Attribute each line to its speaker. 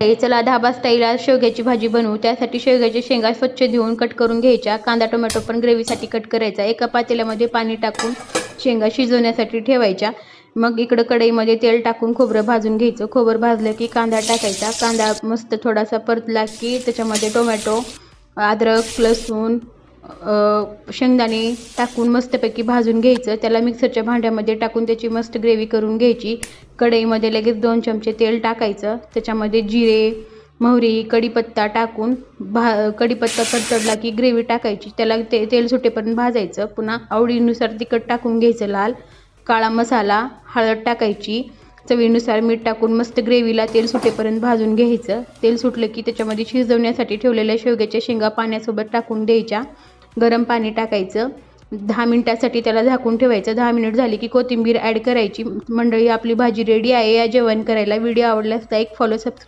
Speaker 1: चला धाबा स्टाईल शेवग्याची भाजी बनवू। त्यासाठी शेवग्याच्या शेंगा स्वच्छ धुवून कट करून घ्यायच्या। कांदा टोमॅटो पण ग्रेव्हीसाठी कट करायचा। एका पातेल्यामध्ये पाणी टाकून शेंगा शिजवण्यासाठी ठेवायच्या। मग इकडं कढईमध्ये तेल टाकून खोबरं भाजून घ्यायचं। खोबरं भाजलं की कांदा टाकायचा। कांदा मस्त थोडासा परतला की त्याच्यामध्ये टोमॅटो, अद्रक, लसूण, शेंगदाणे टाकून मस्तपैकी भाजून घ्यायचं। त्याला मिक्सरच्या भांड्यामध्ये टाकून त्याची मस्त ग्रेव्ही करून घ्यायची। कढईमध्ये लगेच 2 चमचे तेल टाकायचं। त्याच्यामध्ये जिरे, मोहरी, कढीपत्ता टाकून कढीपत्ता तडतडला की ग्रेव्ही टाकायची। त्याला तेल सुटेपर्यंत भाजायचं। पुन्हा आवडीनुसार तिखट टाकून घ्यायचं लाल, काळा मसाला, हळद टाकायची, चवीनुसार मीठ टाकून मस्त ग्रेव्हीला तेल सुटेपर्यंत भाजून घ्यायचं। तेल सुटलं की त्याच्यामध्ये शिजवण्यासाठी ठेवलेल्या शेवग्याच्या शेंगा पाण्यासोबत टाकून द्यायच्या। गरम पाणी टाकायचं। 10 मिनिटासाठी त्याला झाकून ठेवायचं। 10 मिनिट झाली की कोथिंबीर ॲड करायची। मंडळी, आपली भाजी रेडी आहे। या जेवण करायला। व्हिडिओ आवडल्यास लाईक, फॉलो, सबस्क्राईब